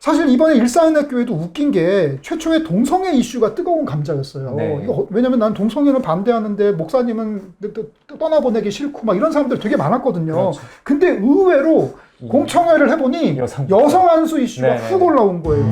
사실 이번에 일사은행교회도 웃긴 게 최초의 동성애 이슈가 뜨거운 감자였어요. 네. 이거 왜냐면 난 동성애는 반대하는데 목사님은 떠나보내기 싫고 막 이런 사람들 되게 많았거든요. 그렇죠. 근데 의외로 공청회를 해보니 여성 안수 이슈가 네네. 훅 올라온 거예요.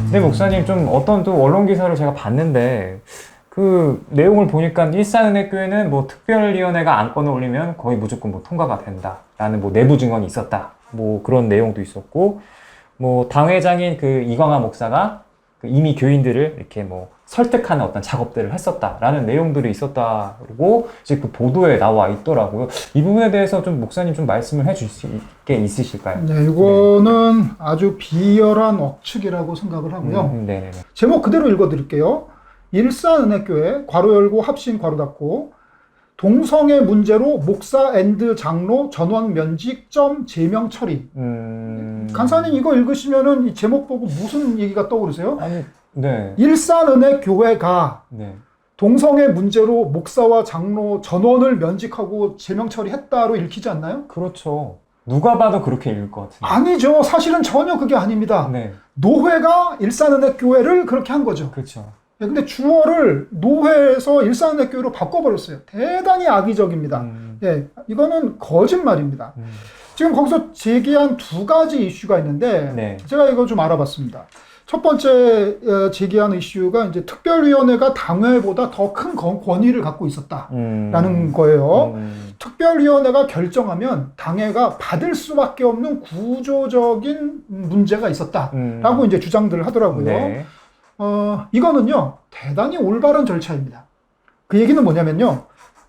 네, 목사님, 좀 어떤 또 언론 기사를 제가 봤는데, 그 내용을 보니까 일사은행교회는 뭐 특별위원회가 안건을 올리면 거의 무조건 뭐 통과가 된다라는 뭐 내부 증언이 있었다. 뭐 그런 내용도 있었고, 뭐 당회장인 그 이광하 목사가 그 이미 교인들을 이렇게 뭐 설득하는 어떤 작업들을 했었다라는 내용들이 있었다고 이제 그 보도에 나와 있더라고요. 이 부분에 대해서 좀 목사님 좀 말씀을 해줄 수 게 있으실까요? 네, 이거는 아주 비열한 억측이라고 생각을 하고요. 네네네. 제목 그대로 읽어드릴게요. 일사은행교회 괄호 열고 합신 괄호 닫고 동성애 문제로 목사 앤드 장로 전원 면직 점 제명 처리. 간사님 이거 읽으시면은 이 제목 보고 무슨 얘기가 떠오르세요? 아니, 네. 일사은행교회가 네. 동성애 문제로 목사와 장로 전원을 면직하고 제명 처리했다로 읽히지 않나요? 그렇죠. 누가 봐도 그렇게 읽을 것 같은데. 아니죠. 사실은 전혀 그게 아닙니다. 네. 노회가 일사은행교회를 그렇게 한 거죠. 그렇죠. 근데 주어를 노회에서 일사은행교회로 바꿔버렸어요. 대단히 악의적입니다. 예, 이거는 거짓말입니다. 지금 거기서 제기한 두 가지 이슈가 있는데 네. 제가 이거 좀 알아봤습니다. 첫 번째 제기한 이슈가 이제 특별위원회가 당회보다 더 큰 권위를 갖고 있었다라는 거예요. 특별위원회가 결정하면 당회가 받을 수밖에 없는 구조적인 문제가 있었다라고 이제 주장들을 하더라고요. 네. 이거는요 대단히 올바른 절차입니다. 그 얘기는 뭐냐면요,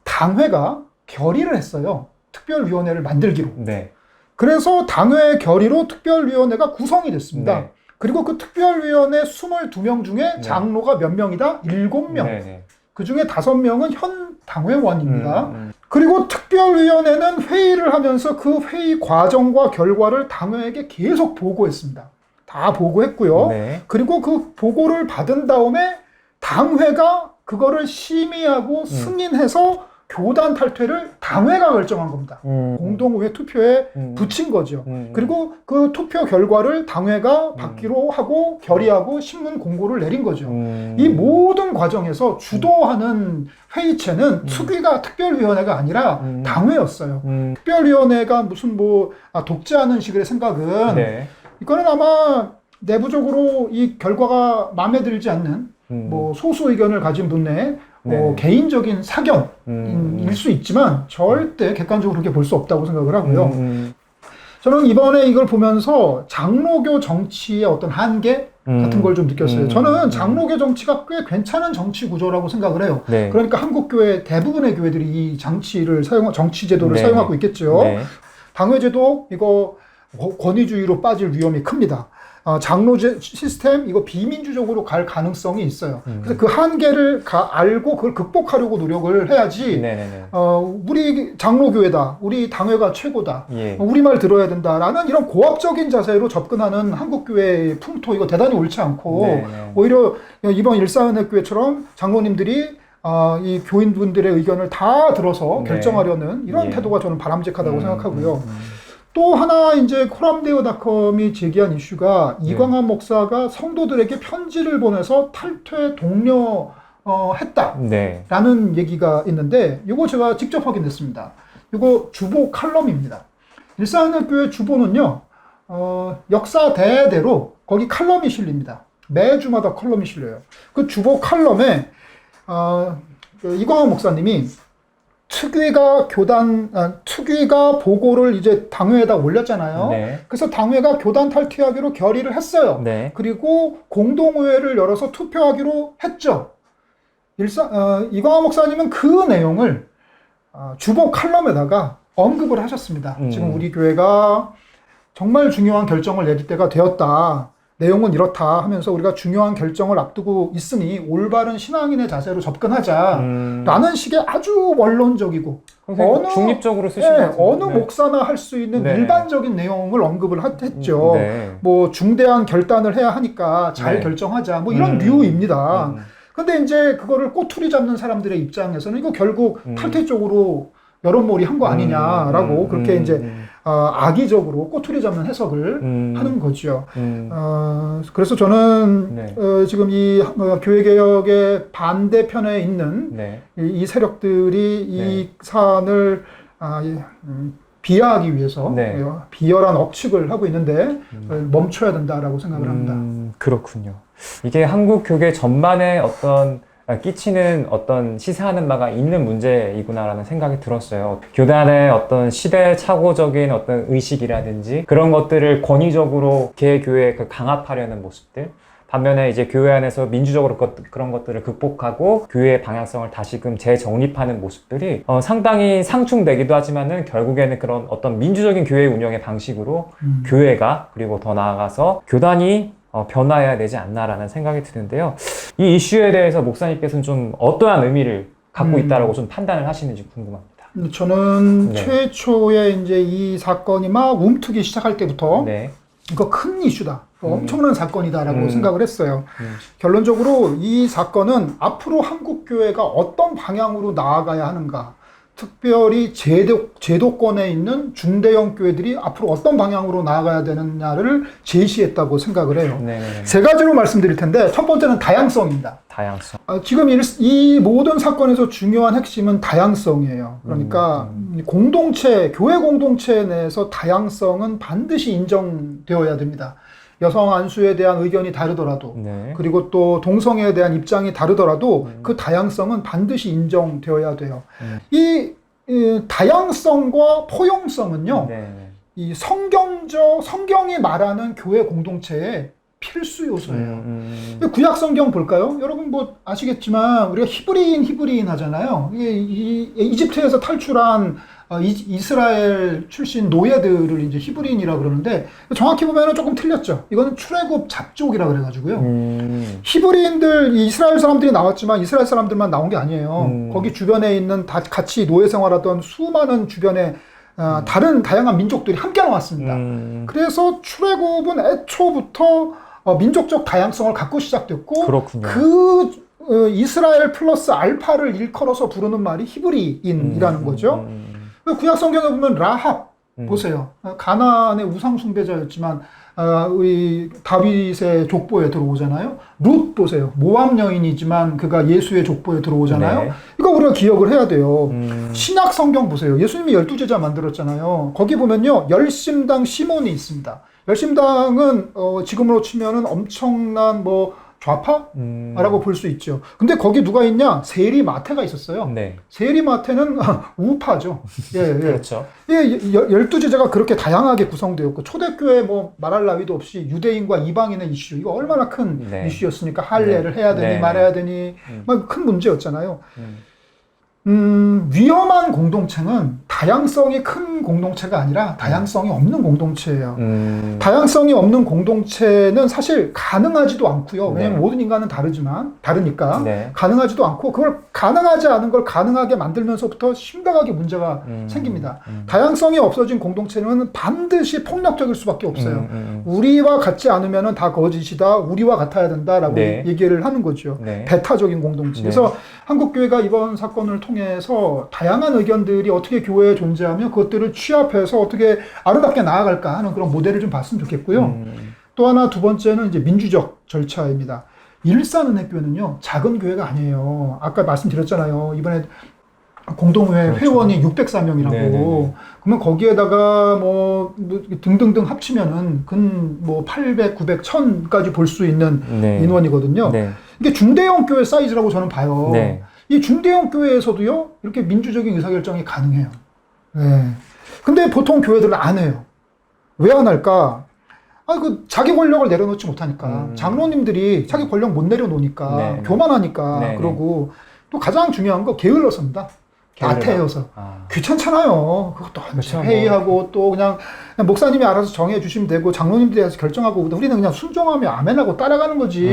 당회가 결의를 했어요. 특별위원회를 만들기로. 네. 그래서 당회 결의로 특별위원회가 구성이 됐습니다. 네. 그리고 그 특별위원회 22명 중에 네. 장로가 몇 명이다? 7명. 네. 그 중에 5명은 현 당회원입니다. 그리고 특별위원회는 회의를 하면서 그 회의 과정과 결과를 당회에게 계속 보고했습니다. 다 보고했고요. 네. 그리고 그 보고를 받은 다음에 당회가 그거를 심의하고 승인해서 교단 탈퇴를 당회가 결정한 겁니다. 공동의회 투표에 붙인 거죠. 그리고 그 투표 결과를 당회가 받기로 하고 결의하고 신문 공고를 내린 거죠. 이 모든 과정에서 주도하는 회의체는 특위가 특별위원회가 아니라 당회였어요. 특별위원회가 무슨 뭐 독재하는 식의 생각은 네. 이거는 아마 내부적으로 이 결과가 마음에 들지 않는 뭐 소수 의견을 가진 분의 네. 개인적인 사견일 수 있지만 절대 객관적으로 그렇게 볼 수 없다고 생각을 하고요. 저는 이번에 이걸 보면서 장로교 정치의 어떤 한계 같은 걸 좀 느꼈어요. 저는 장로교 정치가 꽤 괜찮은 정치 구조라고 생각을 해요. 네. 그러니까 한국 교회 대부분의 교회들이 이 정치 제도를 네. 사용하고 있겠죠. 네. 당회제도 이거 권위주의로 빠질 위험이 큽니다. 장로제 시스템 이거 비민주적으로 갈 가능성이 있어요. 그래서 그 한계를 알고 그걸 극복하려고 노력을 해야지. 네네네. 우리 장로교회다, 우리 당회가 최고다, 예. 우리 말 들어야 된다라는 이런 고압적인 자세로 접근하는 한국교회의 풍토 이거 대단히 옳지 않고 네네. 오히려 이번 일사은행교회처럼 장로님들이 이 교인분들의 의견을 다 들어서 네. 결정하려는 이런 예. 태도가 저는 바람직하다고 생각하고요. 또 하나 이제 코람데오닷컴이 제기한 이슈가 이광한 목사가 성도들에게 편지를 보내서 탈퇴 독려 했다라는 네. 얘기가 있는데 이거 제가 직접 확인했습니다. 이거 주보 칼럼입니다. 일사은행교회 주보는요 역사 대대로 거기 칼럼이 실립니다. 매주마다 칼럼이 실려요. 그 주보 칼럼에 이광한 목사님이 특위가 보고를 이제 당회에다 올렸잖아요. 네. 그래서 당회가 교단 탈퇴하기로 결의를 했어요. 네. 그리고 공동의회를 열어서 투표하기로 했죠. 이광화 목사님은 그 내용을 주보 칼럼에다가 언급을 하셨습니다. 지금 우리 교회가 정말 중요한 결정을 내릴 때가 되었다. 내용은 이렇다 하면서 우리가 중요한 결정을 앞두고 있으니 올바른 신앙인의 자세로 접근하자라는 식의 아주 원론적이고 어느 중립적으로 쓰신 것 같은데. 어느 목사나 할 수 있는 네. 일반적인 내용을 언급을 했죠. 네. 뭐 중대한 결단을 해야 하니까 잘 네. 결정하자 뭐 이런 류입니다. 근데 이제 그거를 꼬투리 잡는 사람들의 입장에서는 이거 결국 탈퇴 쪽으로 여론몰이 한 거 아니냐라고 그렇게 이제 악의적으로 꼬투리 잡는 해석을 하는 거죠. 그래서 저는 네. 지금 이 교회개혁의 반대편에 있는 네. 이 세력들이 이 네. 사안을 비하하기 위해서 네. 비열한 억측을 하고 있는데 멈춰야 된다라고 생각을 합니다. 그렇군요. 이게 한국 교계 전반에 어떤 끼치는 어떤 시사하는 바가 있는 문제이구나라는 생각이 들었어요. 교단의 어떤 시대착오적인 어떤 의식이라든지 그런 것들을 권위적으로 개교에 강압하려는 모습들, 반면에 이제 교회 안에서 민주적으로 그런 것들을 극복하고 교회의 방향성을 다시금 재정립하는 모습들이 상당히 상충되기도 하지만은 결국에는 그런 어떤 민주적인 교회 운영의 방식으로 교회가 그리고 더 나아가서 교단이 변화해야 되지 않나라는 생각이 드는데요. 이 이슈에 대해서 목사님께서는 좀 어떠한 의미를 갖고 있다라고 좀 판단을 하시는지 궁금합니다. 저는 네. 최초에 이제 이 사건이 막 움트기 시작할 때부터 네. 이거 큰 이슈다. 엄청난 사건이다라고 생각을 했어요. 음. 결론적으로 이 사건은 앞으로 한국 교회가 어떤 방향으로 나아가야 하는가, 특별히 제도권에 있는 중대형 교회들이 앞으로 어떤 방향으로 나아가야 되느냐를 제시했다고 생각을 해요. 네네네. 세 가지로 말씀드릴 텐데 첫 번째는 다양성입니다. 다양성. 지금 이 모든 사건에서 중요한 핵심은 다양성이에요. 그러니까 공동체, 교회 공동체 내에서 다양성은 반드시 인정되어야 됩니다. 여성 안수에 대한 의견이 다르더라도 네. 그리고 또 동성애에 대한 입장이 다르더라도 그 다양성은 반드시 인정되어야 돼요. 이 다양성과 포용성은요, 네. 이 성경이 말하는 교회 공동체의 필수 요소예요. 구약 성경 볼까요? 여러분 뭐 아시겠지만 우리가 히브리인 하잖아요. 이 이집트에서 탈출한 이스라엘 출신 노예들을 이제 히브리인이라 그러는데 정확히 보면은 조금 틀렸죠. 이거는 출애굽 잡족이라 그래가지고요. 히브리인들 이스라엘 사람들이 나왔지만 이스라엘 사람들만 나온 게 아니에요. 거기 주변에 있는 같이 노예 생활하던 수많은 주변에 다른 다양한 민족들이 함께 나왔습니다. 그래서 출애굽은 애초부터 민족적 다양성을 갖고 시작됐고 그렇군요. 이스라엘 플러스 알파를 일컬어서 부르는 말이 히브리인이라는 거죠. 구약 성경에 보면 라합 보세요. 가나안의 우상 숭배자였지만 우리 다윗의 족보에 들어오잖아요. 룻 보세요. 모압 여인이지만 그가 예수의 족보에 들어오잖아요. 네. 이거 우리가 기억을 해야 돼요. 신약 성경 보세요. 예수님이 12제자 만들었잖아요. 거기 보면요. 열심당 시몬이 있습니다. 열심당은 지금으로 치면은 엄청난 뭐 좌파라고 볼 수 있죠. 근데 거기 누가 있냐? 세리마태가 있었어요. 네. 세리마태는 우파죠. 예. 그렇죠. 예, 12제자가 그렇게 다양하게 구성되었고 초대교회 뭐 말할 나위도 없이 유대인과 이방인의 이슈 이거 얼마나 큰 네. 이슈였습니까? 할례를 해야 되니 네. 말아야 되니 막 큰 문제였잖아요. 위험한 공동체는 다양성이 큰 공동체가 아니라 다양성이 없는 공동체예요. 다양성이 없는 공동체는 사실 가능하지도 않고요. 왜냐하면 네. 모든 인간은 다르니까 네. 가능하지도 않고 그걸 가능하지 않은 걸 가능하게 만들면서부터 심각하게 문제가 생깁니다. 다양성이 없어진 공동체는 반드시 폭력적일 수밖에 없어요. 우리와 같지 않으면 다 거짓이다. 우리와 같아야 된다라고 네. 얘기를 하는 거죠. 네. 배타적인 공동체. 네. 그래서 한국교회가 이번 사건을 통해서 다양한 의견들이 어떻게 교회에 존재하며 그것들을 취합해서 어떻게 아름답게 나아갈까 하는 그런 모델을 좀 봤으면 좋겠고요. 또 하나 두 번째는 이제 민주적 절차입니다. 일산은혜교회는요, 작은 교회가 아니에요. 아까 말씀드렸잖아요. 이번에 공동회 그렇죠. 회원이 604명이라고. 네네네. 그러면 거기에다가 뭐 등등등 합치면은 근 800, 900, 1000까지 볼 수 있는 네. 인원이거든요. 네. 이게 중대형 교회 사이즈라고 저는 봐요. 네. 이 중대형 교회에서도요, 이렇게 민주적인 의사결정이 가능해요. 네. 근데 보통 교회들은 안 해요. 왜 안 할까? 자기 권력을 내려놓지 못하니까. 장로님들이 자기 권력 못 내려놓으니까. 네. 교만하니까. 네. 그러고 또 가장 중요한 거 게을러서입니다. 나태해서 아. 귀찮잖아요. 그것도 그렇죠, 회의하고 또 그냥 목사님이 알아서 정해 주시면 되고 장로님들이 알아서 결정하고 우리는 그냥 순종하며 아멘하고 따라가는 거지.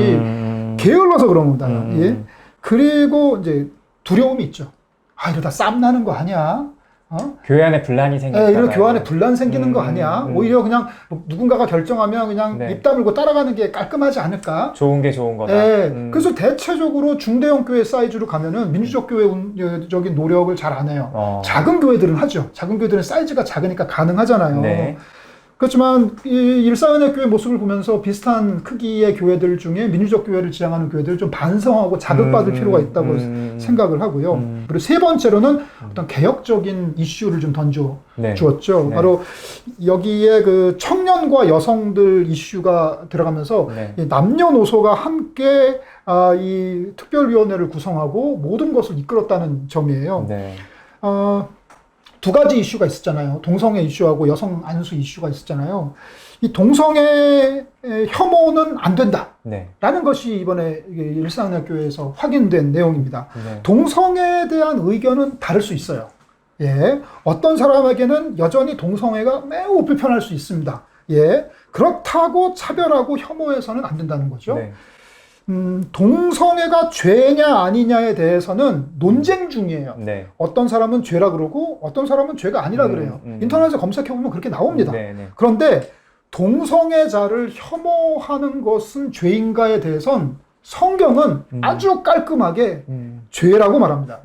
게을러서 그런 겁니다. 예? 그리고 이제 두려움이 있죠. 아, 이러다 쌈 나는 거 아니야? 교회 안에 분란이 생길까? 이런 교회 안에 분란 생기는 거 아니야? 오히려 그냥 누군가가 결정하면 그냥 네. 입 다물고 따라가는 게 깔끔하지 않을까? 좋은 게 좋은 거다. 그래서 대체적으로 중대형 교회 사이즈로 가면은 민주적 교회적인 노력을 잘 안 해요. 작은 교회들은 하죠. 작은 교회들은 사이즈가 작으니까 가능하잖아요. 네. 그렇지만 이 일사은혜 교회 모습을 보면서 비슷한 크기의 교회들 중에 민주적 교회를 지향하는 교회들을 좀 반성하고 자극받을 필요가 있다고 생각을 하고요. 그리고 세 번째로는 어떤 개혁적인 이슈를 좀 던져 주었죠. 네. 바로 여기에 그 청년과 여성들 이슈가 들어가면서 이 남녀노소가 함께 이 특별위원회를 구성하고 모든 것을 이끌었다는 점이에요. 네. 두 가지 이슈가 있었잖아요. 동성애 이슈하고 여성 안수 이슈가 있었잖아요. 이 동성애 혐오는 안 된다. 네. 라는 것이 이번에 일사은혜교회에서 확인된 내용입니다. 네. 동성애에 대한 의견은 다를 수 있어요. 예. 어떤 사람에게는 여전히 동성애가 매우 불편할 수 있습니다. 예. 그렇다고 차별하고 혐오해서는 안 된다는 거죠. 네. 동성애가 죄냐 아니냐에 대해서는 논쟁 중이에요. 네. 어떤 사람은 죄라 그러고 어떤 사람은 죄가 아니라 그래요. 인터넷에 검색해보면 그렇게 나옵니다. 그런데 동성애자를 혐오하는 것은 죄인가에 대해선 성경은 아주 깔끔하게 죄라고 말합니다.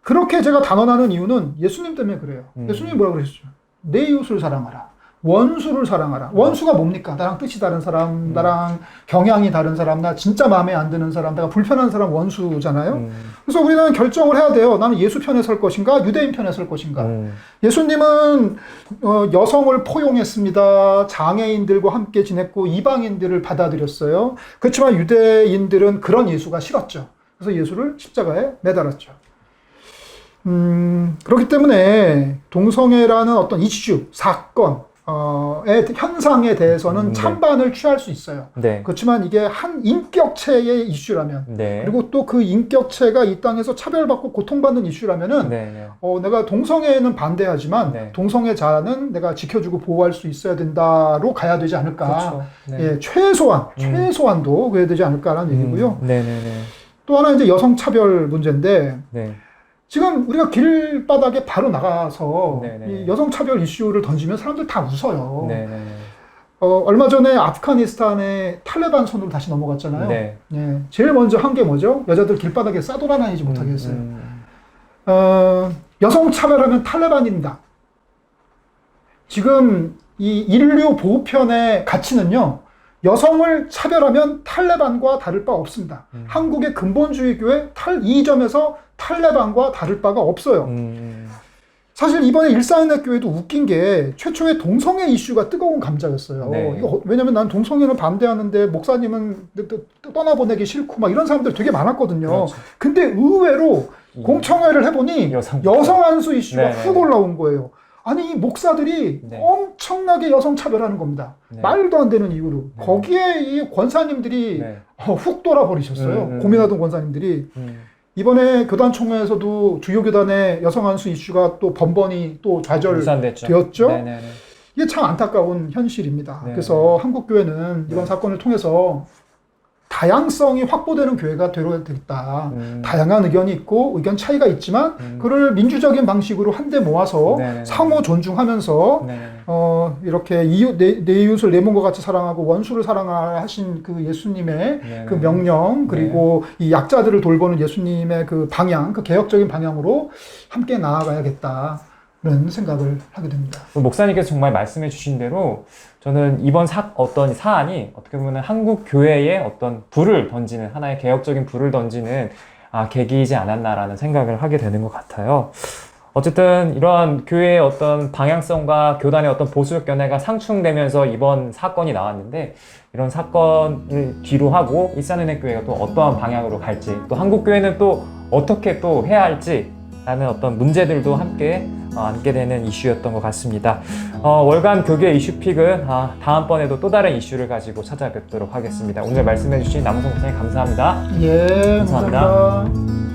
그렇게 제가 단언하는 이유는 예수님 때문에 그래요. 예수님이 뭐라고 그러셨죠? 내 이웃을 사랑하라. 원수를 사랑하라. 원수가 뭡니까? 나랑 뜻이 다른 사람, 나랑 경향이 다른 사람, 나 진짜 마음에 안 드는 사람, 내가 불편한 사람 원수잖아요. 그래서 우리는 결정을 해야 돼요. 나는 예수 편에 설 것인가, 유대인 편에 설 것인가. 예수님은 여성을 포용했습니다. 장애인들과 함께 지냈고 이방인들을 받아들였어요. 그렇지만 유대인들은 그런 예수가 싫었죠. 그래서 예수를 십자가에 매달았죠. 그렇기 때문에 동성애라는 어떤 이슈, 사건, 현상에 대해서는 찬반을 취할 수 있어요. 네. 그렇지만 이게 한 인격체의 이슈라면, 네. 그리고 또 그 인격체가 이 땅에서 차별받고 고통받는 이슈라면은, 내가 동성애에는 반대하지만, 동성애자는 내가 지켜주고 보호할 수 있어야 된다로 가야 되지 않을까. 그렇죠. 예, 최소한도 그래야 되지 않을까라는 얘기고요. 네네네. 또 하나 이제 여성차별 문제인데, 네. 지금 우리가 길바닥에 바로 나가서 네네. 이 여성차별 이슈를 던지면 사람들 다 웃어요. 네네. 얼마 전에 아프가니스탄의 탈레반 손으로 다시 넘어갔잖아요. 네. 예, 제일 먼저 한 게 뭐죠? 여자들 길바닥에 싸돌아다니지 못하게 했어요. 여성차별하면 탈레반입니다. 지금 이 인류 보호편의 가치는요, 여성을 차별하면 탈레반과 다를 바 없습니다. 한국의 근본주의 교회 이 점에서 탈레반과 다를 바가 없어요. 사실 이번에 일사은혜교회도 웃긴 게 최초의 동성애 이슈가 뜨거운 감자였어요. 네. 왜냐면 난 동성애는 반대하는데 목사님은 떠나보내기 싫고 막 이런 사람들 되게 많았거든요. 그렇죠. 근데 의외로 공청회를 해보니 여성 안수 이슈가 훅 올라온 거예요. 아니, 이 목사들이 엄청나게 여성 차별하는 겁니다. 말도 안 되는 이유로. 거기에 이 권사님들이 훅 돌아버리셨어요. 고민하던 권사님들이. 이번에 교단총회에서도 주요 교단의 여성 안수 이슈가 또 번번이 또 좌절되었죠. 이게 참 안타까운 현실입니다. 그래서 한국교회는 이번 사건을 통해서 다양성이 확보되는 교회가 되겠다. 다양한 의견이 있고 의견 차이가 있지만 그를 민주적인 방식으로 한데 모아서 상호 존중하면서 이렇게 내 이웃을 내 몸과 같이 사랑하고 원수를 사랑하라 하신 그 예수님의 그 명령, 그리고 이 약자들을 돌보는 예수님의 그 방향, 그 개혁적인 방향으로 함께 나아가야겠다. 라는 생각을 하게 됩니다. 목사님께서 정말 말씀해 주신 대로 저는 이번 어떤 사안이 어떻게 보면 한국 교회에 어떤 불을 던지는, 하나의 개혁적인 불을 던지는 계기이지 않았나라는 생각을 하게 되는 것 같아요. 어쨌든 이런 교회의 어떤 방향성과 교단의 어떤 보수적 견해가 상충되면서 이번 사건이 나왔는데, 이런 사건을 뒤로 하고 일산은혜교회가 또 어떠한 방향으로 갈지, 또 한국교회는 또 어떻게 또 해야 할지 라는 어떤 문제들도 함께 안게 되는 이슈였던 것 같습니다. 월간 교계 이슈픽은 다음번에도 또 다른 이슈를 가지고 찾아뵙도록 하겠습니다. 오늘 말씀해주신 남우성 목사님 감사합니다. 예, 감사합니다.